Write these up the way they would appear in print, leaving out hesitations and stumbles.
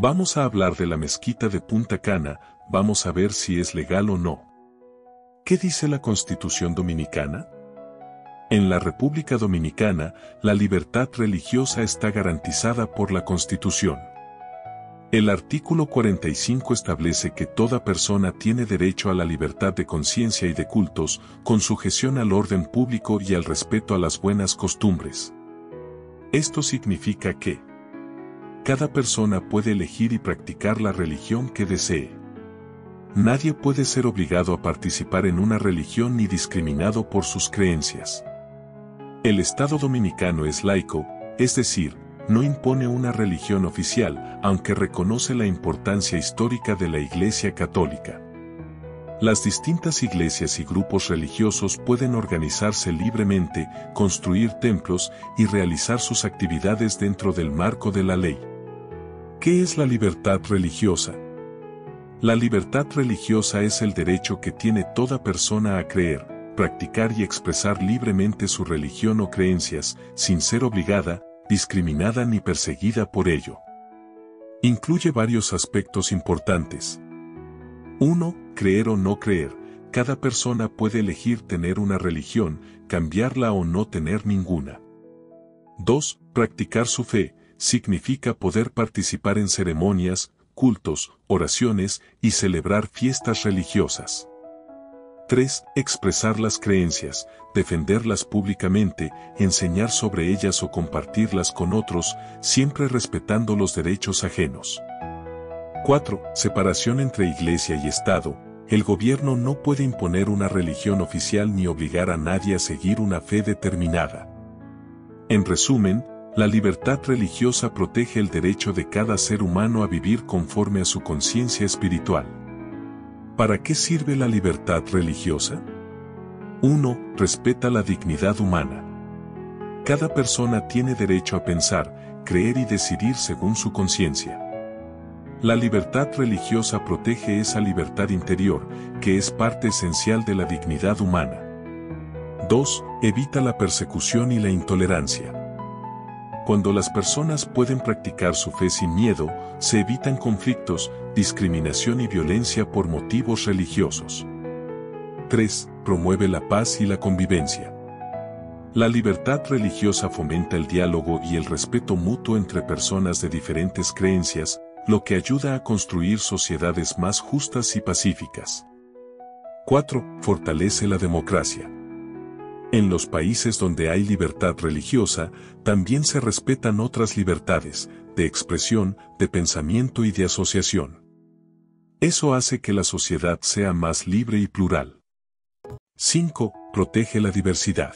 Vamos a hablar de la mezquita de Punta Cana, vamos a ver si es legal o no. ¿Qué dice la Constitución Dominicana? En la República Dominicana, la libertad religiosa está garantizada por la Constitución. El artículo 45 establece que toda persona tiene derecho a la libertad de conciencia y de cultos, con sujeción al orden público y al respeto a las buenas costumbres. Esto significa que cada persona puede elegir y practicar la religión que desee. Nadie puede ser obligado a participar en una religión ni discriminado por sus creencias. El Estado dominicano es laico, es decir, no impone una religión oficial, aunque reconoce la importancia histórica de la Iglesia Católica. Las distintas iglesias y grupos religiosos pueden organizarse libremente, construir templos y realizar sus actividades dentro del marco de la ley. ¿Qué es la libertad religiosa? La libertad religiosa es el derecho que tiene toda persona a creer, practicar y expresar libremente su religión o creencias, sin ser obligada, discriminada ni perseguida por ello. Incluye varios aspectos importantes. 1. Creer o no creer. Cada persona puede elegir tener una religión, cambiarla o no tener ninguna. 2. Practicar su fe. Significa poder participar en ceremonias, cultos, oraciones y celebrar fiestas religiosas. 3. Expresar las creencias, defenderlas públicamente, enseñar sobre ellas o compartirlas con otros, siempre respetando los derechos ajenos. 4. Separación entre Iglesia y Estado. El gobierno no puede imponer una religión oficial ni obligar a nadie a seguir una fe determinada. En resumen, la libertad religiosa protege el derecho de cada ser humano a vivir conforme a su conciencia espiritual. ¿Para qué sirve la libertad religiosa? 1. Respeta la dignidad humana. Cada persona tiene derecho a pensar, creer y decidir según su conciencia. La libertad religiosa protege esa libertad interior, que es parte esencial de la dignidad humana. 2. Evita la persecución y la intolerancia. Cuando las personas pueden practicar su fe sin miedo, se evitan conflictos, discriminación y violencia por motivos religiosos. 3. Promueve la paz y la convivencia. La libertad religiosa fomenta el diálogo y el respeto mutuo entre personas de diferentes creencias, lo que ayuda a construir sociedades más justas y pacíficas. 4. Fortalece la democracia. En los países donde hay libertad religiosa, también se respetan otras libertades, de expresión, de pensamiento y de asociación. Eso hace que la sociedad sea más libre y plural. 5. Protege la diversidad.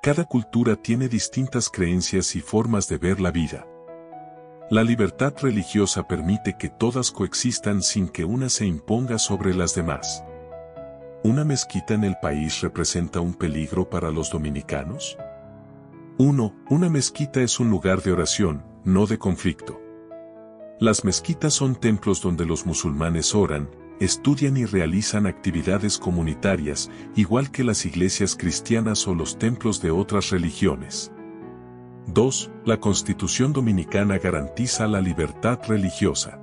Cada cultura tiene distintas creencias y formas de ver la vida. La libertad religiosa permite que todas coexistan sin que una se imponga sobre las demás. ¿Una mezquita en el país representa un peligro para los dominicanos? 1. Una mezquita es un lugar de oración, no de conflicto. Las mezquitas son templos donde los musulmanes oran, estudian y realizan actividades comunitarias, igual que las iglesias cristianas o los templos de otras religiones. 2. La Constitución Dominicana garantiza la libertad religiosa.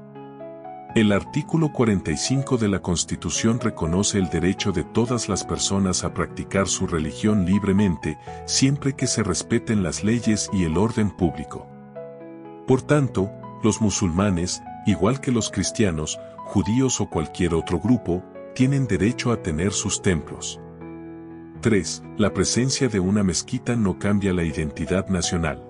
El artículo 45 de la Constitución reconoce el derecho de todas las personas a practicar su religión libremente, siempre que se respeten las leyes y el orden público. Por tanto, los musulmanes, igual que los cristianos, judíos o cualquier otro grupo, tienen derecho a tener sus templos. 3. La presencia de una mezquita no cambia la identidad nacional.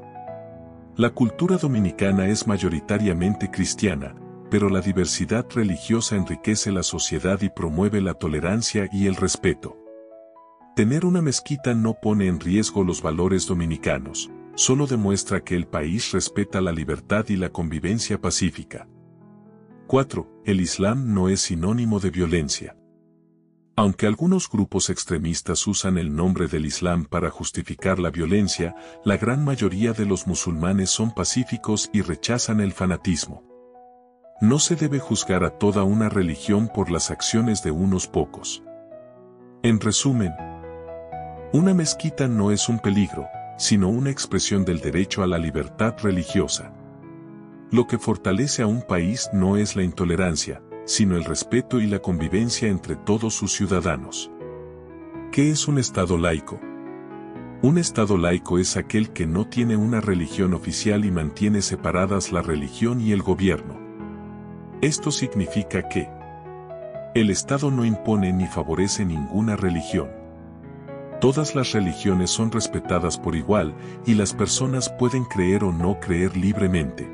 La cultura dominicana es mayoritariamente cristiana, pero la diversidad religiosa enriquece la sociedad y promueve la tolerancia y el respeto. Tener una mezquita no pone en riesgo los valores dominicanos, solo demuestra que el país respeta la libertad y la convivencia pacífica. 4. El Islam no es sinónimo de violencia. Aunque algunos grupos extremistas usan el nombre del Islam para justificar la violencia, la gran mayoría de los musulmanes son pacíficos y rechazan el fanatismo. No se debe juzgar a toda una religión por las acciones de unos pocos. En resumen, una mezquita no es un peligro, sino una expresión del derecho a la libertad religiosa. Lo que fortalece a un país no es la intolerancia, sino el respeto y la convivencia entre todos sus ciudadanos. ¿Qué es un Estado laico? Un Estado laico es aquel que no tiene una religión oficial y mantiene separadas la religión y el gobierno. Esto significa que el Estado no impone ni favorece ninguna religión. Todas las religiones son respetadas por igual y las personas pueden creer o no creer libremente.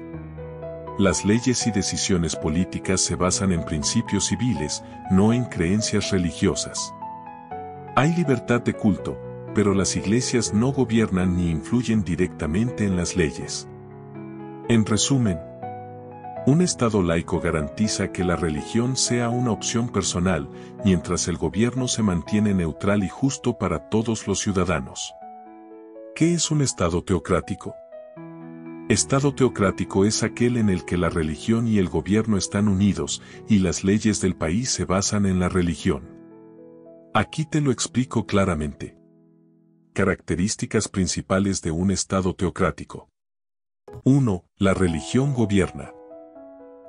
Las leyes y decisiones políticas se basan en principios civiles, no en creencias religiosas. Hay libertad de culto, pero las iglesias no gobiernan ni influyen directamente en las leyes. En resumen, un Estado laico garantiza que la religión sea una opción personal, mientras el gobierno se mantiene neutral y justo para todos los ciudadanos. ¿Qué es un Estado teocrático? Estado teocrático es aquel en el que la religión y el gobierno están unidos, y las leyes del país se basan en la religión. Aquí te lo explico claramente. Características principales de un Estado teocrático. 1. La religión gobierna.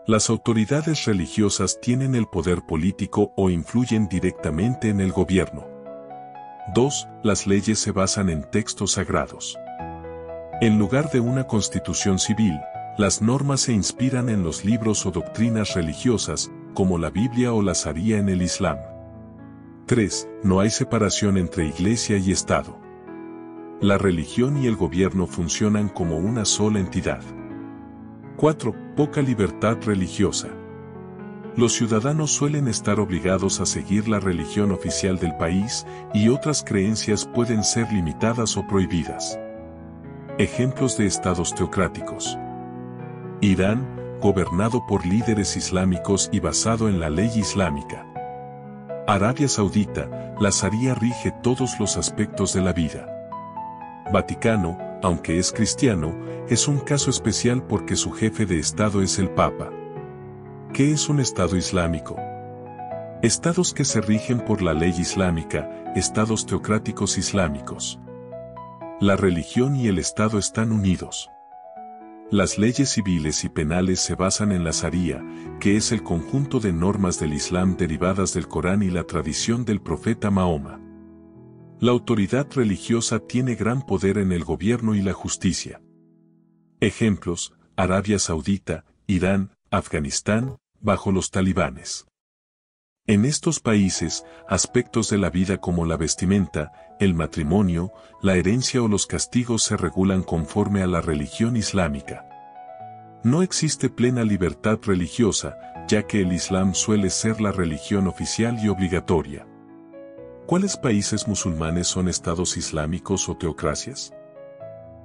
Las autoridades religiosas tienen el poder político o influyen directamente en el gobierno. 2. Las leyes se basan en textos sagrados. En lugar de una constitución civil, las normas se inspiran en los libros o doctrinas religiosas, como la Biblia o la Sharia en el Islam. 3. No hay separación entre iglesia y Estado. La religión y el gobierno funcionan como una sola entidad. 4. Poca libertad religiosa. Los ciudadanos suelen estar obligados a seguir la religión oficial del país y otras creencias pueden ser limitadas o prohibidas. Ejemplos de estados teocráticos. Irán, gobernado por líderes islámicos y basado en la ley islámica. Arabia Saudita, la Sharia rige todos los aspectos de la vida. Vaticano, aunque es cristiano, es un caso especial porque su jefe de Estado es el Papa. ¿Qué es un Estado islámico? Estados que se rigen por la ley islámica, estados teocráticos islámicos. La religión y el Estado están unidos. Las leyes civiles y penales se basan en la Sharia, que es el conjunto de normas del Islam derivadas del Corán y la tradición del profeta Mahoma. La autoridad religiosa tiene gran poder en el gobierno y la justicia. Ejemplos: Arabia Saudita, Irán, Afganistán, bajo los talibanes. En estos países, aspectos de la vida como la vestimenta, el matrimonio, la herencia o los castigos se regulan conforme a la religión islámica. No existe plena libertad religiosa, ya que el Islam suele ser la religión oficial y obligatoria. ¿Cuáles países musulmanes son estados islámicos o teocracias?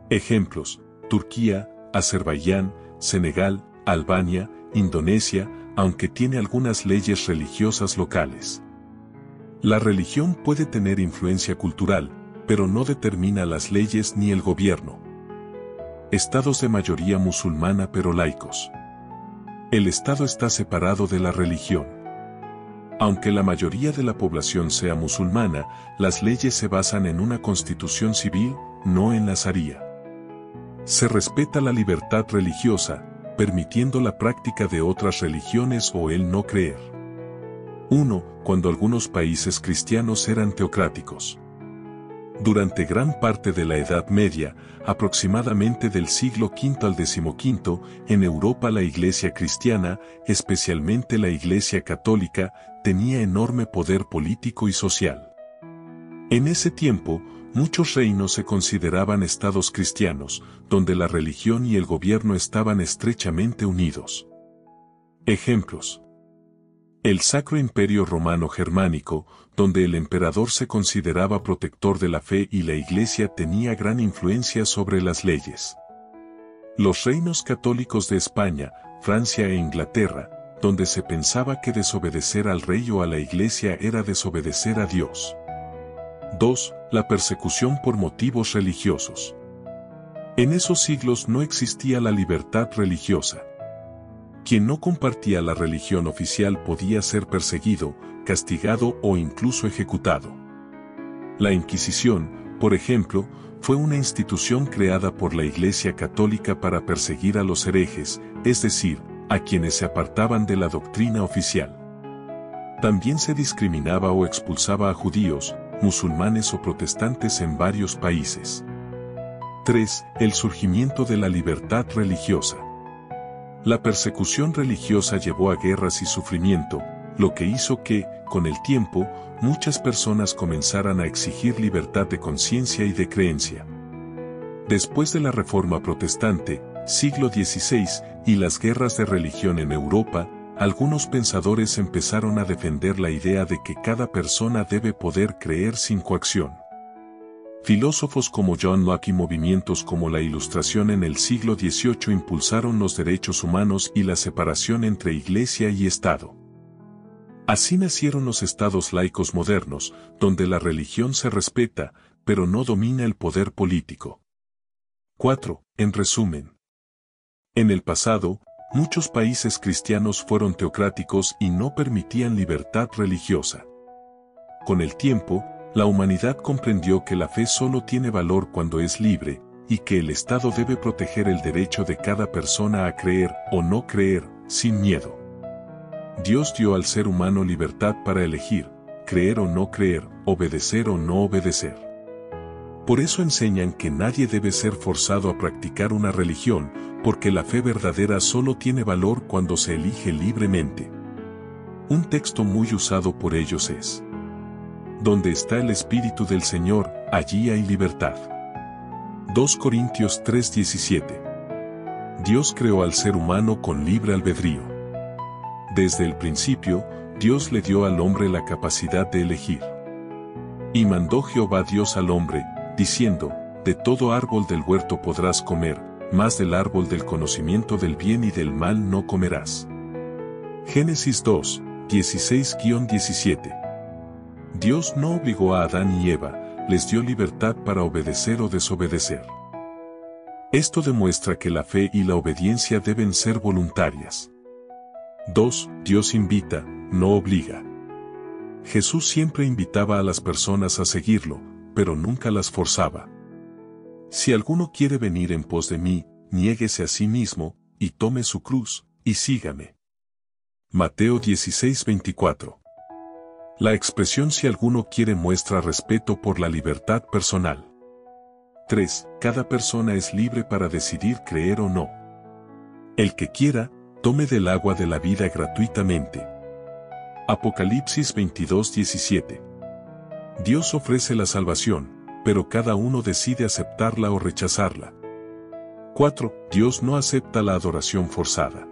Ejemplos: Turquía, Azerbaiyán, Senegal, Albania, Indonesia, aunque tiene algunas leyes religiosas locales. La religión puede tener influencia cultural, pero no determina las leyes ni el gobierno. Estados de mayoría musulmana pero laicos. El Estado está separado de la religión. Aunque la mayoría de la población sea musulmana, las leyes se basan en una constitución civil, no en la Sharia. Se respeta la libertad religiosa, permitiendo la práctica de otras religiones o el no creer. 1. Cuando algunos países cristianos eran teocráticos. Durante gran parte de la Edad Media, aproximadamente del siglo V al XV, en Europa la Iglesia cristiana, especialmente la Iglesia católica, tenía enorme poder político y social. En ese tiempo, muchos reinos se consideraban estados cristianos, donde la religión y el gobierno estaban estrechamente unidos. Ejemplos: el Sacro Imperio Romano Germánico, donde el emperador se consideraba protector de la fe y la Iglesia tenía gran influencia sobre las leyes. Los reinos católicos de España, Francia e Inglaterra, donde se pensaba que desobedecer al rey o a la Iglesia era desobedecer a Dios. 2. La persecución por motivos religiosos. En esos siglos no existía la libertad religiosa. Quien no compartía la religión oficial podía ser perseguido, castigado o incluso ejecutado. La Inquisición, por ejemplo, fue una institución creada por la Iglesia Católica para perseguir a los herejes, es decir, a quienes se apartaban de la doctrina oficial. También se discriminaba o expulsaba a judíos, musulmanes o protestantes en varios países. 3. El surgimiento de la libertad religiosa. La persecución religiosa llevó a guerras y sufrimiento, lo que hizo que, con el tiempo, muchas personas comenzaran a exigir libertad de conciencia y de creencia. Después de la Reforma Protestante, siglo XVI, y las guerras de religión en Europa, algunos pensadores empezaron a defender la idea de que cada persona debe poder creer sin coacción. Filósofos como John Locke y movimientos como la Ilustración en el siglo XVIII impulsaron los derechos humanos y la separación entre Iglesia y Estado. Así nacieron los estados laicos modernos, donde la religión se respeta, pero no domina el poder político. 4. En resumen. En el pasado, muchos países cristianos fueron teocráticos y no permitían libertad religiosa. Con el tiempo, la humanidad comprendió que la fe solo tiene valor cuando es libre, y que el Estado debe proteger el derecho de cada persona a creer o no creer, sin miedo. Dios dio al ser humano libertad para elegir, creer o no creer, obedecer o no obedecer. Por eso enseñan que nadie debe ser forzado a practicar una religión, porque la fe verdadera solo tiene valor cuando se elige libremente. Un texto muy usado por ellos es: donde está el Espíritu del Señor, allí hay libertad. 2 Corintios 3:17. Dios creó al ser humano con libre albedrío. Desde el principio, Dios le dio al hombre la capacidad de elegir. Y mandó Jehová Dios al hombre, diciendo: de todo árbol del huerto podrás comer, mas del árbol del conocimiento del bien y del mal no comerás. Génesis 2, 16-17. Dios no obligó a Adán y Eva, les dio libertad para obedecer o desobedecer. Esto demuestra que la fe y la obediencia deben ser voluntarias. 2. Dios invita, no obliga. Jesús siempre invitaba a las personas a seguirlo, pero nunca las forzaba. Si alguno quiere venir en pos de mí, niéguese a sí mismo, y tome su cruz, y sígame. Mateo 16:24. La expresión si alguno quiere muestra respeto por la libertad personal. 3. Cada persona es libre para decidir creer o no. El que quiera, tome del agua de la vida gratuitamente. Apocalipsis 22:17. Dios ofrece la salvación, pero cada uno decide aceptarla o rechazarla. 4. Dios no acepta la adoración forzada.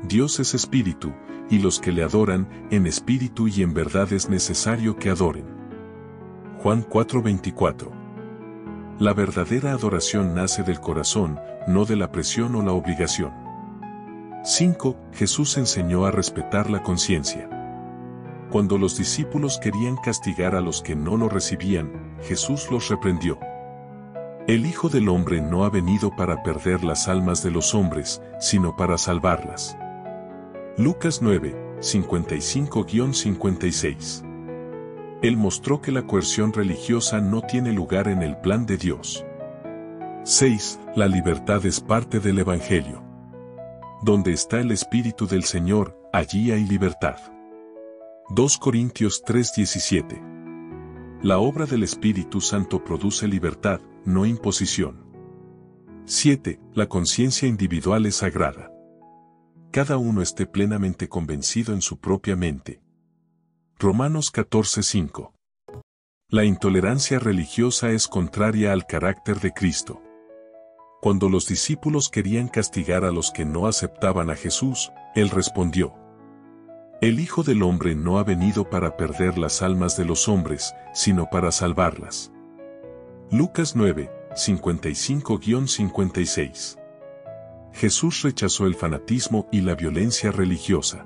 Dios es espíritu, y los que le adoran, en espíritu y en verdad es necesario que adoren. Juan 4:24. La verdadera adoración nace del corazón, no de la presión o la obligación. 5. Jesús enseñó a respetar la conciencia. Cuando los discípulos querían castigar a los que no lo recibían, Jesús los reprendió. El Hijo del Hombre no ha venido para perder las almas de los hombres, sino para salvarlas. Lucas 9, 55-56. Él mostró que la coerción religiosa no tiene lugar en el plan de Dios. 6. La libertad es parte del Evangelio. Donde está el Espíritu del Señor, allí hay libertad. 2 Corintios 3:17. La obra del Espíritu Santo produce libertad, no imposición. 7. La conciencia individual es sagrada. Cada uno esté plenamente convencido en su propia mente. Romanos 14:5. La intolerancia religiosa es contraria al carácter de Cristo. Cuando los discípulos querían castigar a los que no aceptaban a Jesús, Él respondió: el Hijo del Hombre no ha venido para perder las almas de los hombres, sino para salvarlas. Lucas 9, 55-56. Jesús rechazó el fanatismo y la violencia religiosa.